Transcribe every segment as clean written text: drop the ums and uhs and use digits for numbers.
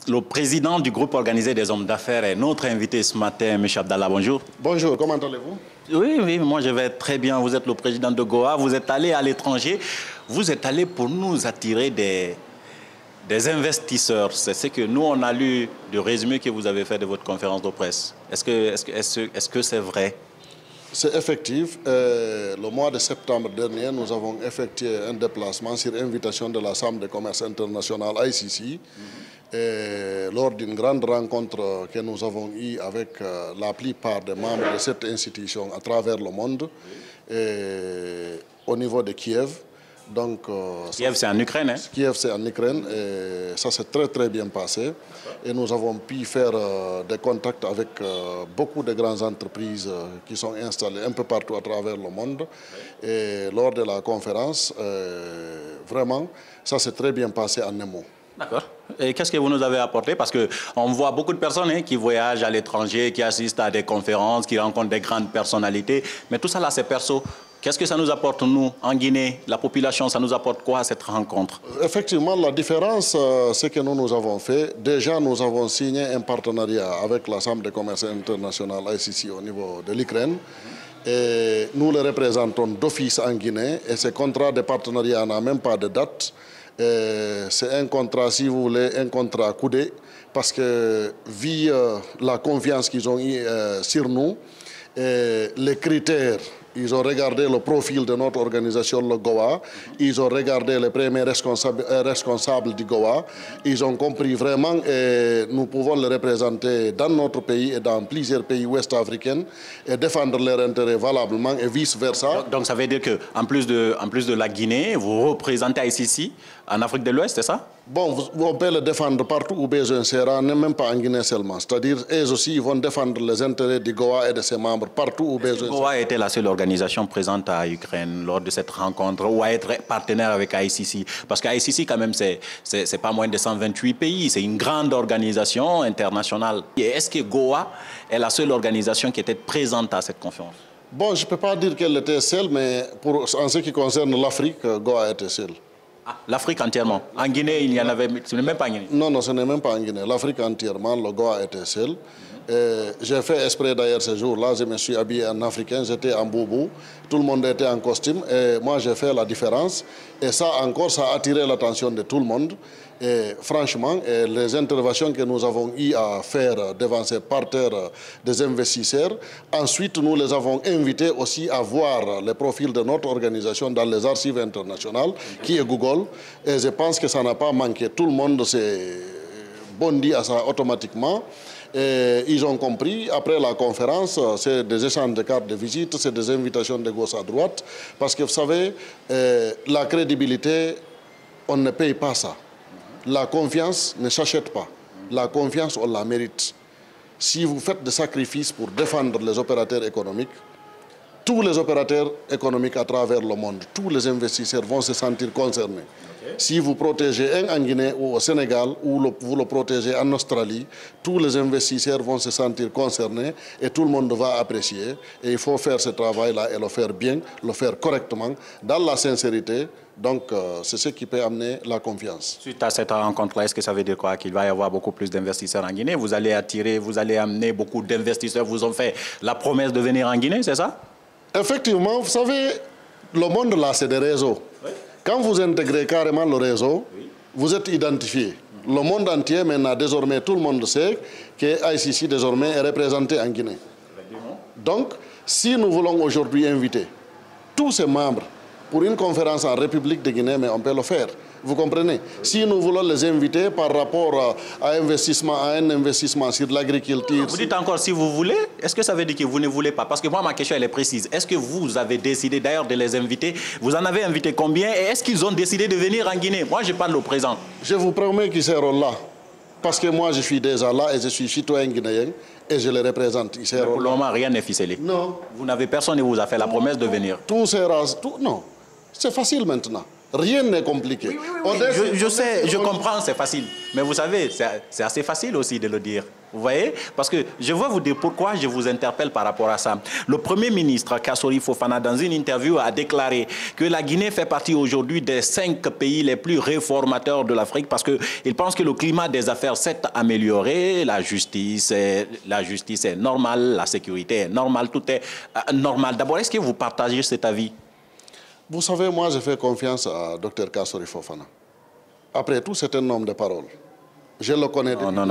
Le président du groupe organisé des hommes d'affaires est notre invité ce matin, M. Abdallah. Bonjour. Bonjour, comment allez-vous? Oui, moi je vais très bien. Vous êtes le président de Goa, vous êtes allé à l'étranger. Vous êtes allé pour nous attirer des investisseurs. C'est ce que nous, on a lu du résumé que vous avez fait de votre conférence de presse. Est-ce que c'est vrai? C'est effectif. Le mois de septembre dernier, nous avons effectué un déplacement sur invitation de la Chambre de commerce internationale ICC. Lors d'une grande rencontre que nous avons eue avec la plupart des membres de cette institution à travers le monde, au niveau de Kiev. Donc, Kiev, c'est en Ukraine, hein? Kiev, c'est en Ukraine, et ça s'est très bien passé. Et nous avons pu faire des contacts avec beaucoup de grandes entreprises qui sont installées un peu partout à travers le monde. Et lors de la conférence, vraiment, ça s'est très bien passé en un mot. D'accord. Et qu'est-ce que vous nous avez apporté? Parce qu'on voit beaucoup de personnes qui voyagent à l'étranger, qui assistent à des conférences, qui rencontrent des grandes personnalités. Mais tout ça là, c'est perso. Qu'est-ce que ça nous apporte, nous, en Guinée, la population, ça nous apporte quoi à cette rencontre? Effectivement, la différence, c'est que nous avons fait. Déjà, nous avons signé un partenariat avec la Chambre de commerce internationale ICC au niveau de l'Ukraine. Et nous le représentons d'office en Guinée. Et ce contrat de partenariat n'a même pas de date. C'est un contrat, si vous voulez, un contrat coudé. Parce que, vu la confiance qu'ils ont eue sur nous, les critères, ils ont regardé le profil de notre organisation, le Goa. Ils ont regardé les premiers responsables du Goa. Ils ont compris vraiment et nous pouvons les représenter dans notre pays et dans plusieurs pays ouest-africains et défendre leurs intérêts valablement et vice-versa. Donc ça veut dire qu'en plus de la Guinée, vous représentez ICC en Afrique de l'Ouest, c'est ça? Bon, on peut le défendre partout où besoin sera, même pas en Guinée seulement. C'est-à-dire, eux aussi, ils vont défendre les intérêts du Goa et de ses membres partout où besoin sera. Goa était la seule organisation présente à Ukraine lors de cette rencontre ou à être partenaire avec ICC. Parce qu'ICC, quand même, c'est pas moins de 128 pays. C'est une grande organisation internationale. Est-ce que Goa est la seule organisation qui était présente à cette conférence? Bon, je ne peux pas dire qu'elle était seule, mais en ce qui concerne l'Afrique, Goa était seule. Ah, l'Afrique entièrement. En Guinée, il n'y en avait... Ce n'est même pas en Guinée. Non, ce n'est même pas en Guinée. L'Afrique entièrement, le Goa était seul. J'ai fait exprès d'ailleurs ce jour-là, je me suis habillé en africain, j'étais en boubou, tout le monde était en costume et moi j'ai fait la différence. Et ça encore, ça a attiré l'attention de tout le monde. Et franchement, les interventions que nous avons eu à faire devant ces parterres des investisseurs, ensuite nous les avons invités aussi à voir le profil de notre organisation dans les archives internationales, qui est Google. Et je pense que ça n'a pas manqué. Tout le monde s'est bondi à ça automatiquement. Et ils ont compris, après la conférence, c'est des échanges de cartes de visite, c'est des invitations de gauche à droite. Parce que vous savez, la crédibilité, on ne paye pas ça. La confiance ne s'achète pas. La confiance, on la mérite. Si vous faites des sacrifices pour défendre les opérateurs économiques, tous les opérateurs économiques à travers le monde, tous les investisseurs vont se sentir concernés. Si vous protégez un en Guinée ou au Sénégal, ou vous le protégez en Australie, tous les investisseurs vont se sentir concernés et tout le monde va apprécier. Et il faut faire ce travail-là et le faire bien, le faire correctement, dans la sincérité. Donc, c'est ce qui peut amener la confiance. Suite à cette rencontre-là, est-ce que ça veut dire quoi? Qu'il va y avoir beaucoup plus d'investisseurs en Guinée? Vous allez attirer, vous allez amener beaucoup d'investisseurs, vous ont fait la promesse de venir en Guinée, c'est ça? Effectivement, vous savez, le monde là, c'est des réseaux. Oui. Quand vous intégrez carrément le réseau, oui, vous êtes identifié. Le monde entier, maintenant, désormais, tout le monde sait que ICC, désormais, est représenté en Guinée. Donc, si nous voulons aujourd'hui inviter tous ces membres pour une conférence en République de Guinée, mais on peut le faire. Vous comprenez? Si nous voulons les inviter par rapport à un investissement sur l'agriculture... Vous dites encore si vous voulez, est-ce que ça veut dire que vous ne voulez pas? Parce que moi, ma question, elle est précise. Est-ce que vous avez décidé d'ailleurs de les inviter? Vous en avez invité combien? Et est-ce qu'ils ont décidé de venir en Guinée? Moi, je parle au présent. Je vous promets qu'ils seront là. Parce que moi, je suis déjà là et je suis citoyen guinéen et je les représente. Ils seront pour le moment, rien n'est ficelé. Non. Vous n'avez personne qui vous a fait la promesse de venir. Tout sera... non. C'est facile maintenant. Rien n'est compliqué. Je sais, je comprends, c'est facile. Mais vous savez, c'est assez facile aussi de le dire. Vous voyez? Parce que je veux vous dire pourquoi je vous interpelle par rapport à ça. Le Premier ministre Kassori Fofana, dans une interview, a déclaré que la Guinée fait partie aujourd'hui des 5 pays les plus réformateurs de l'Afrique parce qu'il pense que le climat des affaires s'est amélioré, la justice est normale, la sécurité est normale, tout est normal. D'abord, est-ce que vous partagez cet avis? Vous savez, moi, je fais confiance à Dr Kassori Fofana. Après tout, c'est un homme de parole. Je le connais. Non,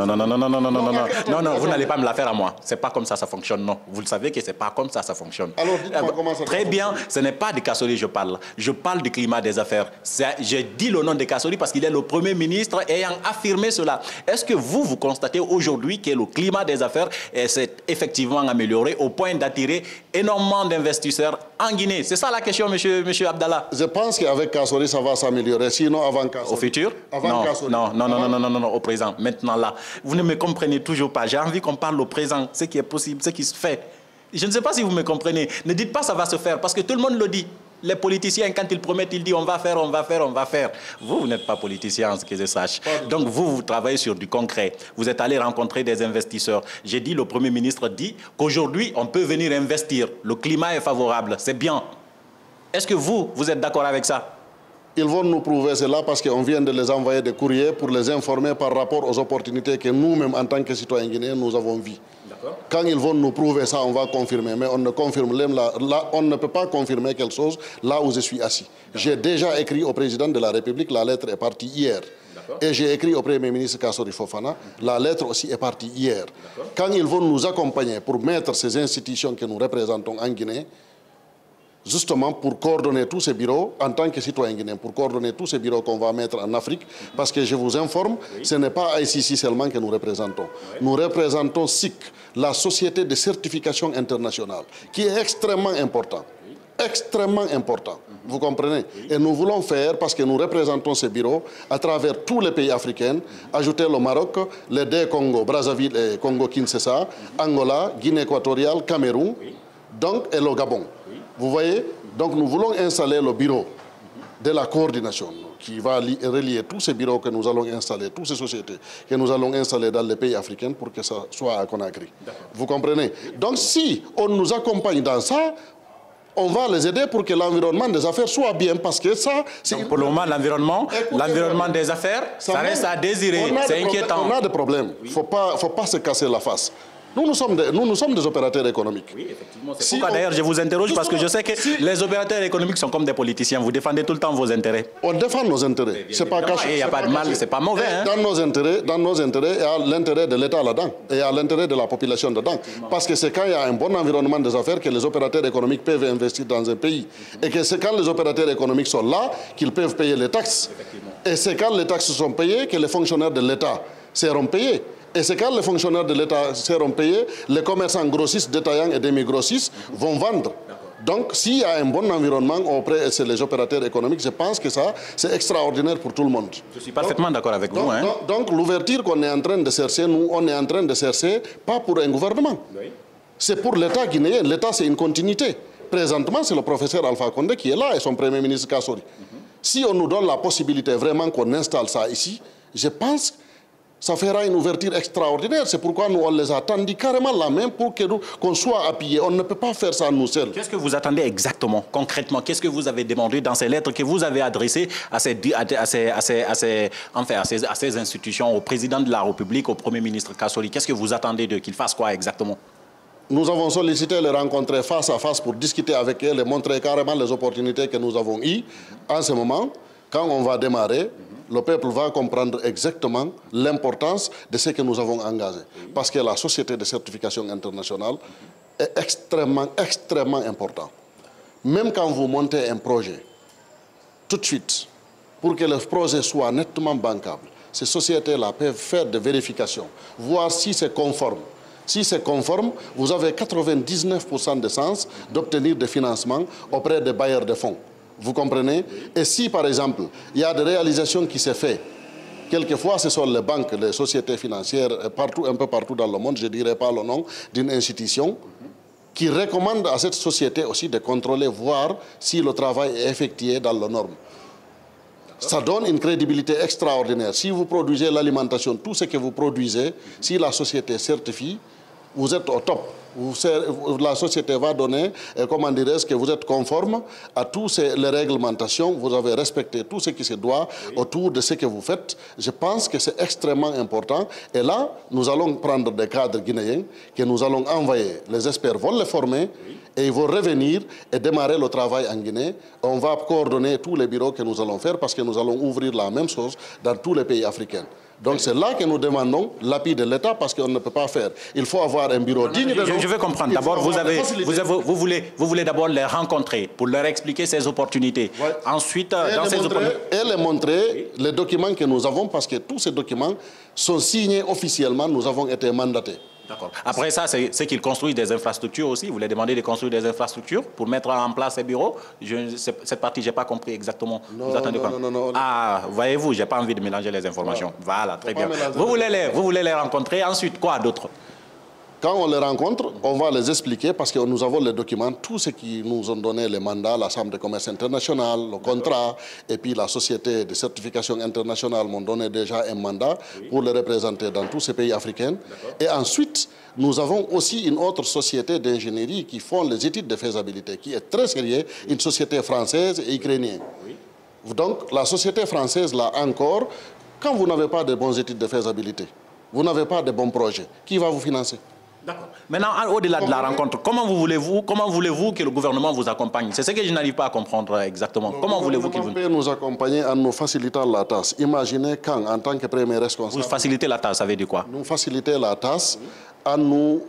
vous n'allez pas me la faire à moi. C'est pas comme ça fonctionne, non. Vous le savez que c'est pas comme ça fonctionne. Alors, dites-moi comment ça Très bien, ce n'est pas de Kassori je parle. Je parle du climat des affaires. J'ai dit le nom de Kassori parce qu'il est le Premier ministre ayant affirmé cela. Est-ce que vous constatez aujourd'hui que le climat des affaires s'est effectivement amélioré au point d'attirer énormément d'investisseurs en Guinée? C'est ça la question, monsieur Abdallah. Je pense qu'avec Kassori, ça va s'améliorer. Sinon, avant Kassori. Au futur? Avant Kassori. Non, au présent. Maintenant, là, vous ne me comprenez toujours pas. J'ai envie qu'on parle au présent, ce qui est possible, ce qui se fait. Je ne sais pas si vous me comprenez. Ne dites pas ça va se faire, parce que tout le monde le dit. Les politiciens, quand ils promettent, ils disent on va faire, on va faire, on va faire. Vous n'êtes pas politicien, en ce que je sache. Donc vous travaillez sur du concret. Vous êtes allé rencontrer des investisseurs. J'ai dit, le Premier ministre dit qu'aujourd'hui, on peut venir investir. Le climat est favorable, c'est bien. Est-ce que vous êtes d'accord avec ça? Ils vont nous prouver cela parce qu'on vient de les envoyer des courriers pour les informer par rapport aux opportunités que nous-mêmes, en tant que citoyens guinéens, nous avons vues. Quand ils vont nous prouver ça, on va confirmer. Mais on ne confirme là, on ne peut pas confirmer quelque chose là où je suis assis. J'ai déjà écrit au président de la République, la lettre est partie hier. Et j'ai écrit au Premier ministre Kassori Fofana, la lettre aussi est partie hier. Quand ils vont nous accompagner pour mettre ces institutions que nous représentons en Guinée, justement pour coordonner tous ces bureaux, en tant que citoyen guinéen, pour coordonner tous ces bureaux qu'on va mettre en Afrique, parce que je vous informe, ce n'est pas ICC seulement que nous représentons. Nous représentons SIC, la Société de certification internationale, qui est extrêmement important. Extrêmement important, vous comprenez? Et nous voulons faire, parce que nous représentons ces bureaux à travers tous les pays africains, ajouter le Maroc, les deux Congo, Brazzaville et Congo-Kinshasa, Angola, Guinée équatoriale, Cameroun, donc, et le Gabon. Vous voyez? Donc nous voulons installer le bureau de la coordination qui va relier tous ces bureaux que nous allons installer, toutes ces sociétés que nous allons installer dans les pays africains pour que ça soit à Conakry. Vous comprenez? Donc si on nous accompagne dans ça, on va les aider pour que l'environnement des affaires soit bien, parce que ça... Pour le moment, l'environnement des affaires, ça reste à désirer. C'est inquiétant. On a des problèmes. Il ne faut pas se casser la face. Nous sommes des opérateurs économiques. Oui, effectivement. C'est pourquoi d'ailleurs je vous interroge, parce que je sais que les opérateurs économiques sont comme des politiciens. Vous défendez tout le temps vos intérêts. On défend nos intérêts. C'est pas caché. Il n'y a pas de mal, c'est pas mauvais. Hein? Dans nos intérêts, il y a l'intérêt de l'État là-dedans. Et il y a l'intérêt de la population dedans. Parce que c'est quand il y a un bon environnement des affaires que les opérateurs économiques peuvent investir dans un pays. Et que c'est quand les opérateurs économiques sont là qu'ils peuvent payer les taxes. Et c'est quand les taxes sont payées que les fonctionnaires de l'État seront payés. Et c'est quand les fonctionnaires de l'État seront payés, les commerçants grossistes, détaillants et demi-grossistes vont vendre. Donc, s'il y a un bon environnement auprès des opérateurs économiques, je pense que ça, c'est extraordinaire pour tout le monde. Je suis parfaitement d'accord avec vous. Donc, l'ouverture qu'on est en train de chercher, nous, on est en train de chercher pas pour un gouvernement. Oui. C'est pour l'État guinéen. L'État, c'est une continuité. Présentement, c'est le professeur Alpha Condé qui est là et son Premier ministre Kassori. Si on nous donne la possibilité vraiment qu'on installe ça ici, je pense que ça fera une ouverture extraordinaire. C'est pourquoi nous, on les a tendus carrément la main pour qu'on soit appuyés. On ne peut pas faire ça nous seuls. Qu'est-ce que vous attendez exactement, concrètement? Qu'est-ce que vous avez demandé dans ces lettres que vous avez adressées à ces institutions, au président de la République, au Premier ministre Kassori? Qu'est-ce que vous attendez d'eux? Qu'ils fassent quoi exactement? Nous avons sollicité les rencontrer face à face pour discuter avec eux, les montrer carrément les opportunités que nous avons eues. En ce moment, quand on va démarrer, le peuple va comprendre exactement l'importance de ce que nous avons engagé. Parce que la société de certification internationale est extrêmement, extrêmement importante. Même quand vous montez un projet, tout de suite, pour que le projet soit nettement bancable, ces sociétés-là peuvent faire des vérifications, voir si c'est conforme. Si c'est conforme, vous avez 99% de chances d'obtenir des financements auprès des bailleurs de fonds. Vous comprenez? Et si, par exemple, il y a des réalisations qui se font, quelquefois, ce sont les banques, les sociétés financières, un peu partout dans le monde, je ne dirais pas le nom d'une institution, qui recommandent à cette société aussi de contrôler, voir si le travail est effectué dans les normes. Ça donne une crédibilité extraordinaire. Si vous produisez l'alimentation, tout ce que vous produisez, si la société certifie, vous êtes au top. La société va donner, comment dirais-je, que vous êtes conforme à toutes les réglementations, vous avez respecté tout ce qui se doit autour de ce que vous faites. Je pense que c'est extrêmement important. Et là, nous allons prendre des cadres guinéens que nous allons envoyer. Les experts vont les former et ils vont revenir et démarrer le travail en Guinée. On va coordonner tous les bureaux que nous allons faire parce que nous allons ouvrir la même chose dans tous les pays africains. Donc c'est là que nous demandons l'appui de l'État parce qu'on ne peut pas faire. Il faut avoir un bureau digne de nous. Je veux comprendre. D'abord, vous voulez d'abord les rencontrer pour leur expliquer ces opportunités. Ouais. Ensuite, dans ces opportunités... Et les montrer les documents que nous avons parce que tous ces documents sont signés officiellement. Nous avons été mandatés. D'accord. Après ça, c'est qu'ils construisent des infrastructures aussi. Vous les demandez de construire des infrastructures pour mettre en place ces bureaux. Cette partie, je n'ai pas compris exactement. Non, vous attendez quoi? Non. Ah, voyez-vous, je n'ai pas envie de mélanger les informations. Ouais. Voilà, très bien. Vous voulez les rencontrer. Ensuite, quoi d'autre? Quand on les rencontre, on va les expliquer parce que nous avons les documents, tout ce qui nous ont donné les mandats, la Chambre de commerce internationale, le contrat, et puis la société de certification internationale m'ont donné déjà un mandat pour les représenter dans tous ces pays africains. Et ensuite, nous avons aussi une autre société d'ingénierie qui font les études de faisabilité, qui est très sérieuse, une société française et ukrainienne. Donc, la société française, là encore, quand vous n'avez pas de bonnes études de faisabilité, vous n'avez pas de bons projets, qui va vous financer? D'accord. Maintenant, au-delà de la rencontre, comment voulez-vous que le gouvernement vous accompagne? C'est ce que je n'arrive pas à comprendre exactement. Comment voulez-vous qu'il vous... peut nous accompagner en nous facilitant la tâche. Imaginez quand, en tant que premier responsable... Vous facilitez la tâche, ça veut dire quoi? Nous faciliter la tâche en nous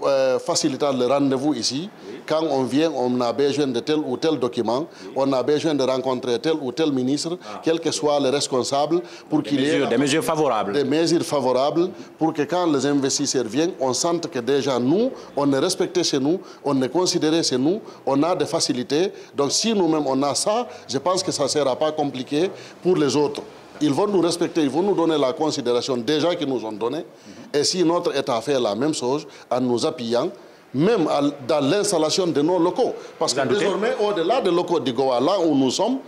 facilitant le rendez-vous ici. Quand on vient, on a besoin de tel ou tel document, on a besoin de rencontrer tel ou tel ministre, quels que soient les responsables, pour qu'il y ait des mesures favorables. Des mesures favorables pour que quand les investisseurs viennent, on sente que déjà nous, on est respecté chez nous, on est considéré chez nous, on a des facilités. Donc si nous-mêmes on a ça, je pense que ça ne sera pas compliqué pour les autres. Ils vont nous respecter, ils vont nous donner la considération déjà qu'ils nous ont donnée. Et si notre État fait la même chose en nous appuyant, même dans l'installation de nos locaux. Parce que désormais, au-delà des locaux d'Igoa, là où nous sommes,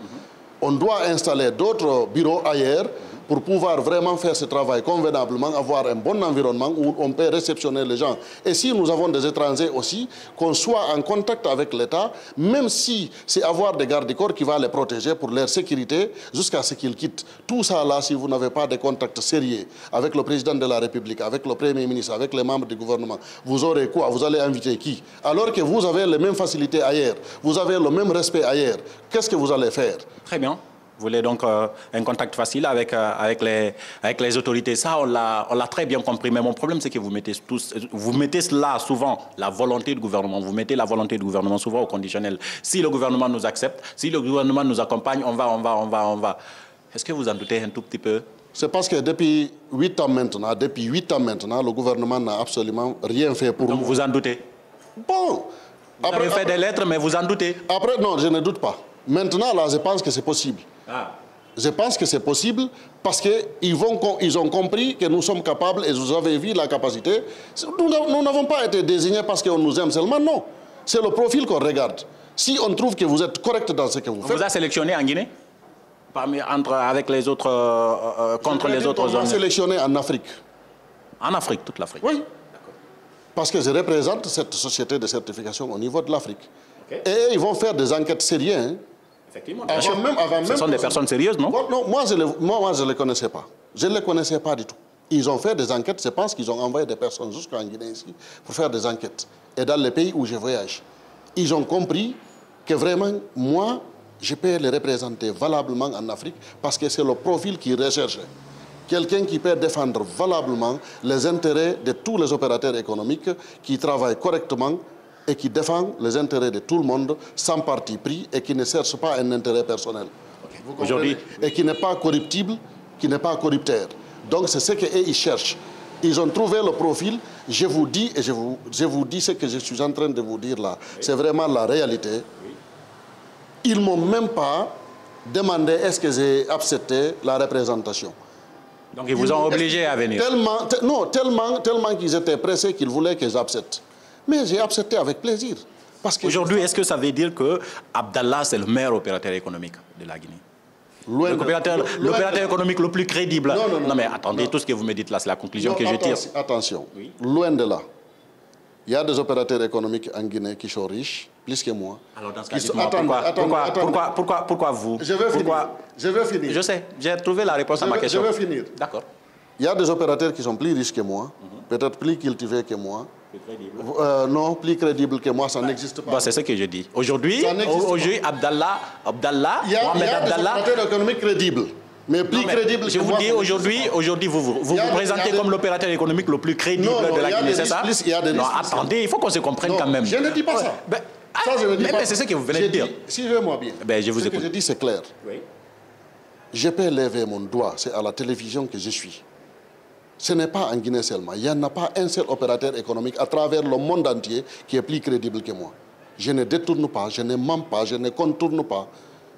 on doit installer d'autres bureaux ailleurs pour pouvoir vraiment faire ce travail convenablement, avoir un bon environnement où on peut réceptionner les gens. Et si nous avons des étrangers aussi, qu'on soit en contact avec l'État, même si c'est avoir des gardes-corps qui vont les protéger pour leur sécurité jusqu'à ce qu'ils quittent. Tout ça là, si vous n'avez pas de contact sérieux avec le président de la République, avec le Premier ministre, avec les membres du gouvernement, vous aurez quoi? Vous allez inviter qui? Alors que vous avez les mêmes facilités ailleurs, vous avez le même respect ailleurs, qu'est-ce que vous allez faire? Très bien. Vous voulez donc un contact facile avec les autorités. Ça, on l'a très bien compris. Mais mon problème, c'est que vous mettez cela souvent, la volonté du gouvernement. Vous mettez la volonté du gouvernement souvent au conditionnel. Si le gouvernement nous accepte, si le gouvernement nous accompagne, on va. Est-ce que vous en doutez un tout petit peu? C'est parce que depuis 8 ans maintenant, le gouvernement n'a absolument rien fait pour nous. Donc vous en doutez? Bon. Vous avez fait des lettres, mais vous en doutez? Après, non, je ne doute pas. Maintenant, là, je pense que c'est possible. Ah. Je pense que c'est possible parce qu'ils ont compris que nous sommes capables et vous avez vu la capacité. Nous n'avons pas été désignés parce qu'on nous aime seulement, non. C'est le profil qu'on regarde. Si on trouve que vous êtes correct dans ce que vous faites... On vous a sélectionné en Guinée? Avec les autres, contre les autres zones? On m'a sélectionné en Afrique. En Afrique, toute l'Afrique? Oui. Parce que je représente cette société de certification au niveau de l'Afrique. Okay. Et ils vont faire des enquêtes sérieuses. Hein. Effectivement. Ce sont des personnes sérieuses, non? Non, moi, je ne les connaissais pas. Je ne les connaissais pas du tout. Ils ont fait des enquêtes. Je pense qu'ils ont envoyé des personnes jusqu'en Guinée ici pour faire des enquêtes. Et dans les pays où je voyage, ils ont compris que vraiment, moi, je peux les représenter valablement en Afrique parce que c'est le profil qu'ils recherchent. Quelqu'un qui peut défendre valablement les intérêts de tous les opérateurs économiques qui travaillent correctement et qui défend les intérêts de tout le monde sans parti pris et qui ne cherche pas un intérêt personnel. Okay. Aujourd'hui, et qui n'est pas corruptible, qui n'est pas corrupteur. Donc c'est ce qu'ils cherchent. Ils ont trouvé le profil. Je vous dis et je vous dis ce que je suis en train de vous dire là. Oui. C'est vraiment la réalité. Oui. Ils ne m'ont même pas demandé est-ce que j'ai accepté la représentation. Donc ils vous ont obligé à venir? Tellement qu'ils étaient pressés qu'ils voulaient que j'accepte. Mais j'ai accepté avec plaisir. Aujourd'hui, est-ce que ça veut dire que Abdallah, c'est le meilleur opérateur économique de la Guinée? L'opérateur économique le plus crédible. Non, mais attendez, tout ce que vous me dites là, c'est la conclusion que je tire. Attention, loin de là. Il y a des opérateurs économiques en Guinée qui sont riches, plus que moi. Alors dans ce cas, dites-moi, pourquoi vous? Je vais finir. Je sais, j'ai trouvé la réponse à ma question. Je vais finir. D'accord. Il y a des opérateurs qui sont plus riches que moi, peut-être plus cultivés que moi. Plus crédible. Non, plus crédibles que moi, ça n'existe pas. Bon, c'est ce que je dis. Aujourd'hui, Abdallah, il y a des opérateurs économiques crédibles. Mais plus crédible que je vous dis, aujourd'hui, vous vous présentez comme l'opérateur économique le plus crédible de la Guinée, c'est ça? Non, attendez, il faut qu'on se comprenne quand même. Je ne dis pas ça. Ça, je ne dis pas. Mais c'est ce que vous venez de dire. Suivez-moi bien. Je vous écoute. Ce que je dis, c'est clair. Oui. Je peux lever mon doigt, c'est à la télévision que je suis. Ce n'est pas en Guinée seulement. Il n'y en a pas un seul opérateur économique à travers le monde entier qui est plus crédible que moi. Je ne détourne pas, je ne mens pas, je ne contourne pas.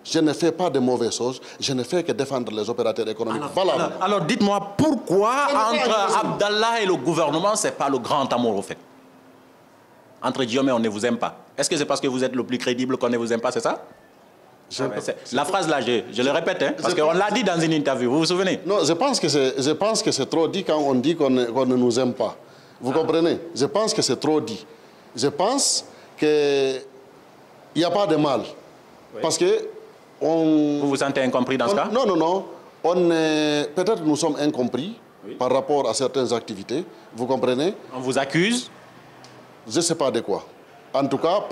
Je ne fais pas de mauvaises choses, je ne fais que défendre les opérateurs économiques. Alors dites-moi, pourquoi entre Abdallah et le gouvernement, ce n'est pas le grand amour au fait? Entre Guillaume, on ne vous aime pas. Est-ce que c'est parce que vous êtes le plus crédible qu'on ne vous aime pas, c'est ça? La phrase là, je le répète, hein, parce qu'on l'a dit dans une interview, vous vous souvenez? Non, je pense que c'est trop dit quand on dit qu'on ne nous aime pas. Vous comprenez? Je pense que c'est trop dit. Je pense qu'il n'y a pas de mal. Oui. Parce que vous vous sentez incompris dans ce cas? Non. Peut-être nous sommes incompris par rapport à certaines activités. Vous comprenez? On vous accuse? Je ne sais pas de quoi. En tout cas,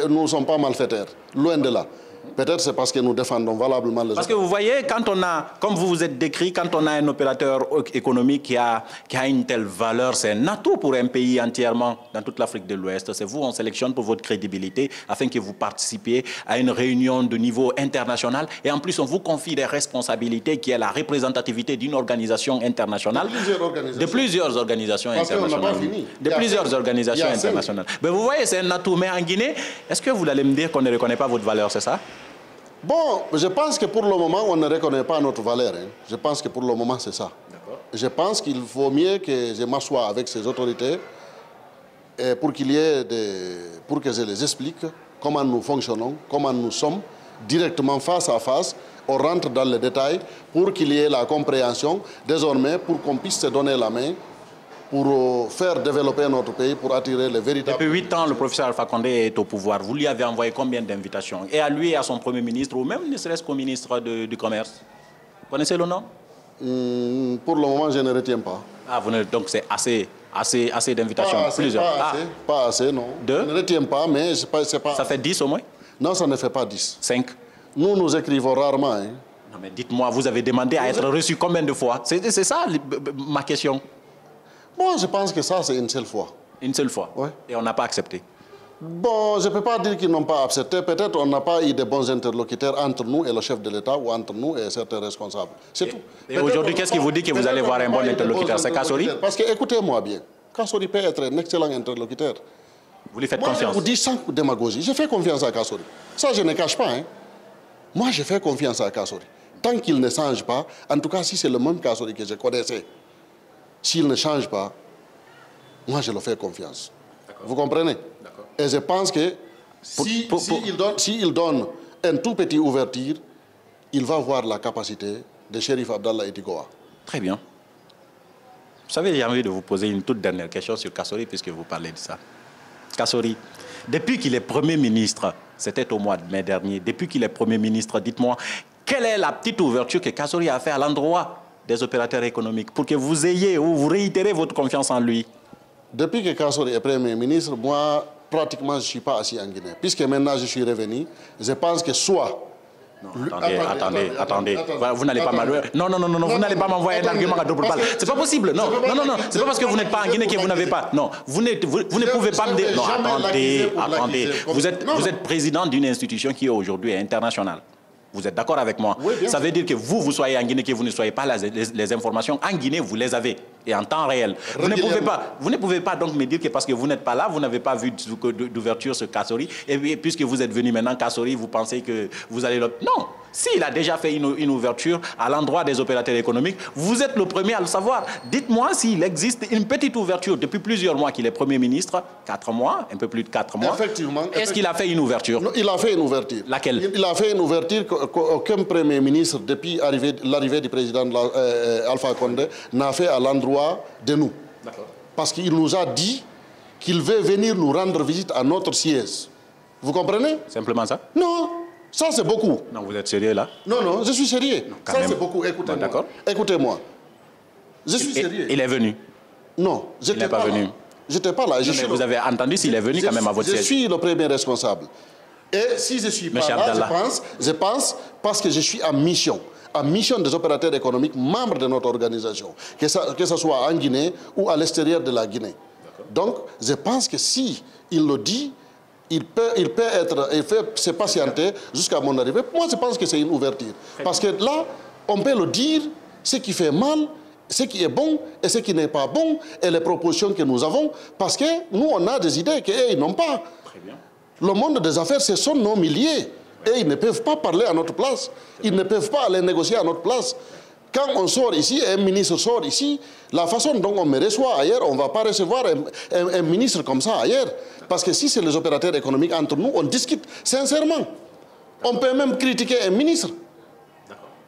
nous ne sommes pas malfaiteurs. Loin de là. Peut-être c'est parce que nous défendons valablement les... Parce que vous voyez, quand on a, comme vous vous êtes décrit, quand on a un opérateur économique qui a une telle valeur, c'est un atout pour un pays entièrement dans toute l'Afrique de l'Ouest. C'est vous, on sélectionne pour votre crédibilité afin que vous participiez à une réunion de niveau international. Et en plus, on vous confie des responsabilités qui est la représentativité d'une organisation internationale. De plusieurs organisations internationales. De plusieurs organisations internationales. Mais vous voyez, c'est un atout. Mais en Guinée, est-ce que vous allez me dire qu'on ne reconnaît pas votre valeur, c'est ça? Bon, je pense que pour le moment, on ne reconnaît pas notre valeur. Hein. Je pense que pour le moment, c'est ça. Je pense qu'il faut mieux que je m'assoie avec ces autorités pour que je les explique comment nous fonctionnons, comment nous sommes, directement face à face. On rentre dans les détails pour qu'il y ait la compréhension, désormais, pour qu'on puisse se donner la main pour faire développer notre pays, pour attirer les véritables... Depuis 8 ans, le professeur Alpha Condé est au pouvoir. Vous lui avez envoyé combien d'invitations? Et à lui et à son Premier ministre, ou même ne serait-ce qu'au ministre du Commerce? Vous connaissez le nom? Pour le moment, je ne retiens pas. Ah, donc c'est assez d'invitations, plusieurs. Pas assez, non. Deux? Je ne retiens pas, mais c'est pas... Ça fait 10 au moins? Non, ça ne fait pas 10. 5? Nous écrivons rarement. Hein. Non, mais dites-moi, vous avez demandé à être reçu combien de fois? C'est ça ma question. Bon, je pense que ça, c'est une seule fois. Une seule fois? Oui. Et on n'a pas accepté? Bon, je ne peux pas dire qu'ils n'ont pas accepté. Peut-être on n'a pas eu de bons interlocuteurs entre nous et le chef de l'État ou entre nous et certains responsables. C'est tout. Et aujourd'hui, qu'est-ce qui vous dit que vous allez voir un bon interlocuteur? C'est Kassori? Parce que, écoutez-moi bien, Kassori peut être un excellent interlocuteur. Vous lui faites confiance? Moi, je vous dis sans démagogie, je fais confiance à Kassori. Ça, je ne cache pas. Hein. Moi, je fais confiance à Kassori. Tant qu'il ne change pas, en tout cas, si c'est le même Kassori que je connaissais, s'il ne change pas, moi, je le fais confiance. Vous comprenez? Et je pense que s'il donne une toute petite ouverture, il va voir la capacité de Shérif Abdallah Etigoa. Très bien. Vous savez, j'ai envie de vous poser une toute dernière question sur Kassori, puisque vous parlez de ça. Kassori, depuis qu'il est Premier ministre, c'était au mois de mai dernier, depuis qu'il est Premier ministre, dites-moi, quelle est la petite ouverture que Kassori a fait à l'endroit des opérateurs économiques pour que vous ayez ou vous réitérez votre confiance en lui? Depuis que Kassori est Premier ministre, moi, pratiquement, je ne suis pas assis en Guinée. Puisque maintenant, je suis revenu, je pense que soit... Non, attendez. Vous n'allez pas m'envoyer. Non, vous n'allez pas m'envoyer un argument à double balle. C'est pas possible. Non. C'est pas parce que vous n'êtes pas en Guinée que vous n'avez pas. Non, vous ne pouvez pas me dire. Non, attendez. Vous êtes président d'une institution qui aujourd'hui est internationale. Vous êtes d'accord avec moi? Oui, ça veut dire que vous soyez en Guinée, que vous ne soyez pas les informations en Guinée, vous les avez. Et en temps réel. Vous ne pouvez pas donc me dire que parce que vous n'êtes pas là, vous n'avez pas vu d'ouverture sur Kassori. Et puisque vous êtes venu maintenant, Kassori, vous pensez que vous allez... Non, S'il a déjà fait une ouverture à l'endroit des opérateurs économiques, vous êtes le premier à le savoir. Dites-moi s'il existe une petite ouverture depuis plusieurs mois qu'il est Premier ministre, 4 mois, un peu plus de 4 mois. Effectivement. Est-ce qu'il a fait une ouverture? Non, il a fait une ouverture. Laquelle? Il a fait une ouverture qu'aucun Premier ministre, depuis l'arrivée du président Alpha Condé, n'a fait à l'endroit de nous. Parce qu'il nous a dit qu'il veut venir nous rendre visite à notre siège. Vous comprenez? Simplement ça? Non, ça c'est beaucoup. Non, vous êtes sérieux là? Non, non, je suis sérieux. Non, ça c'est beaucoup, écoutez-moi. Bon, d'accord. Écoutez-moi. Je suis sérieux. Il est venu? Non, je n'étais pas venu. Je n'étais pas là. Vous avez entendu s'il est venu quand même à votre siège? Je suis le premier responsable. Et si je suis pas là, je pense parce que je suis en mission des opérateurs économiques, membres de notre organisation, que ce soit en Guinée ou à l'extérieur de la Guinée. Donc, je pense que si il le dit, il peut se patienter jusqu'à mon arrivée. Moi, je pense que c'est une ouverture. Parce que là, on peut le dire, ce qui fait mal, ce qui est bon et ce qui n'est pas bon, et les propositions que nous avons, parce que nous, on a des idées qu'ils n'ont pas. Très bien. Le monde des affaires, ce sont nos milliers. Et ils ne peuvent pas parler à notre place. Ils ne peuvent pas aller négocier à notre place. Quand on sort ici, un ministre sort ici, la façon dont on me reçoit ailleurs, on ne va pas recevoir un ministre comme ça ailleurs. Parce que si c'est les opérateurs économiques entre nous, on discute sincèrement. On peut même critiquer un ministre.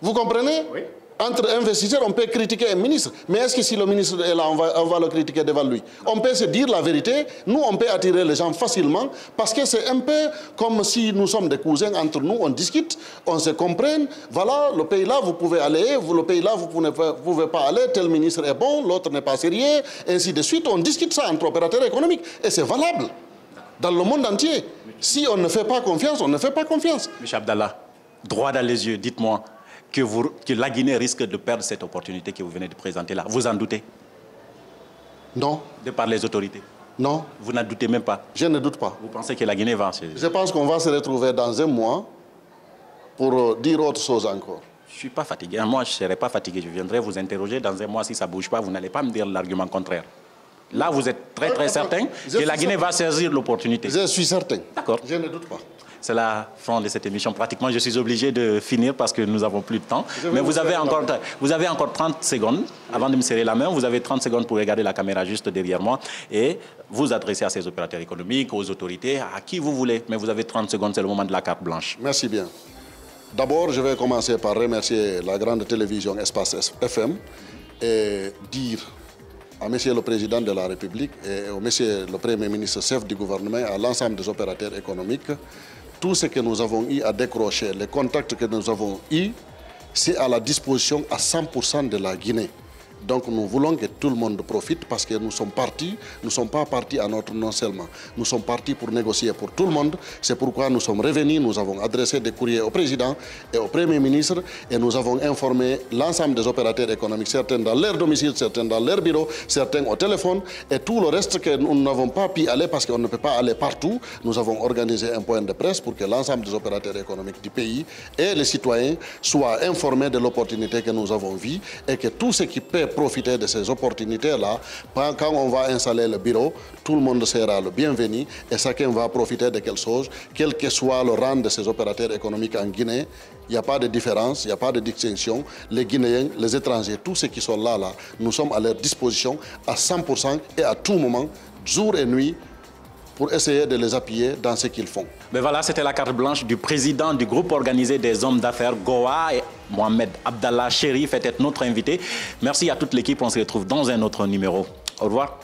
Vous comprenez? Oui. Entre investisseurs, on peut critiquer un ministre. Mais est-ce que si le ministre est là, on va le critiquer devant lui? On peut se dire la vérité. Nous, on peut attirer les gens facilement parce que c'est un peu comme si nous sommes des cousins entre nous. On discute, on se comprend. Voilà, le pays là, vous pouvez aller. Le pays là, vous ne pouvez pas aller. Tel ministre est bon, l'autre n'est pas sérieux. Ainsi de suite. On discute ça entre opérateurs économiques. Et c'est valable dans le monde entier. Si on ne fait pas confiance, on ne fait pas confiance. M. Abdallah, droit dans les yeux, dites-moi que la Guinée risque de perdre cette opportunité que vous venez de présenter là. Vous en doutez? Non. De par les autorités? Non. Vous n'en doutez même pas? Je ne doute pas. Vous pensez que la Guinée va... Je pense qu'on va se retrouver dans un mois pour dire autre chose encore. Je ne suis pas fatigué. Moi, je ne serai pas fatigué. Je viendrai vous interroger dans un mois. Si ça ne bouge pas, vous n'allez pas me dire l'argument contraire. Là, vous êtes très certain que la Guinée va saisir l'opportunité. Je suis certain. D'accord. Je ne doute pas. C'est la fin de cette émission. Pratiquement, je suis obligé de finir parce que nous n'avons plus de temps. Mais vous avez encore 30 secondes avant de me serrer la main. Vous avez 30 secondes pour regarder la caméra juste derrière moi et vous adresser à ces opérateurs économiques, aux autorités, à qui vous voulez. Mais vous avez 30 secondes, c'est le moment de la carte blanche. Merci bien. D'abord, je vais commencer par remercier la grande télévision Espace FM et dire à Monsieur le Président de la République et au Monsieur le Premier ministre chef du gouvernement, à l'ensemble des opérateurs économiques, tout ce que nous avons eu à décrocher, les contacts que nous avons eus, c'est à la disposition à 100% de la Guinée. Donc nous voulons que tout le monde profite parce que nous sommes partis, nous ne sommes pas partis à notre nom seulement. Nous sommes partis pour négocier pour tout le monde. C'est pourquoi nous sommes revenus, nous avons adressé des courriers au président et au Premier ministre et nous avons informé l'ensemble des opérateurs économiques, certains dans leur domicile, certains dans leur bureau, certains au téléphone et tout le reste que nous n'avons pas pu aller parce qu'on ne peut pas aller partout. Nous avons organisé un point de presse pour que l'ensemble des opérateurs économiques du pays et les citoyens soient informés de l'opportunité que nous avons vue et que tout ce qui peut profiter de ces opportunités-là. Quand on va installer le bureau, tout le monde sera le bienvenu et chacun va profiter de quelque chose, quel que soit le rang de ces opérateurs économiques en Guinée. Il n'y a pas de différence, il n'y a pas de distinction. Les Guinéens, les étrangers, tous ceux qui sont là, nous sommes à leur disposition à 100% et à tout moment, jour et nuit, pour essayer de les appuyer dans ce qu'ils font. Mais voilà, c'était la carte blanche du président du groupe organisé des hommes d'affaires Goa et Mohamed Abdallah Chérif était notre invité. Merci à toute l'équipe, on se retrouve dans un autre numéro. Au revoir.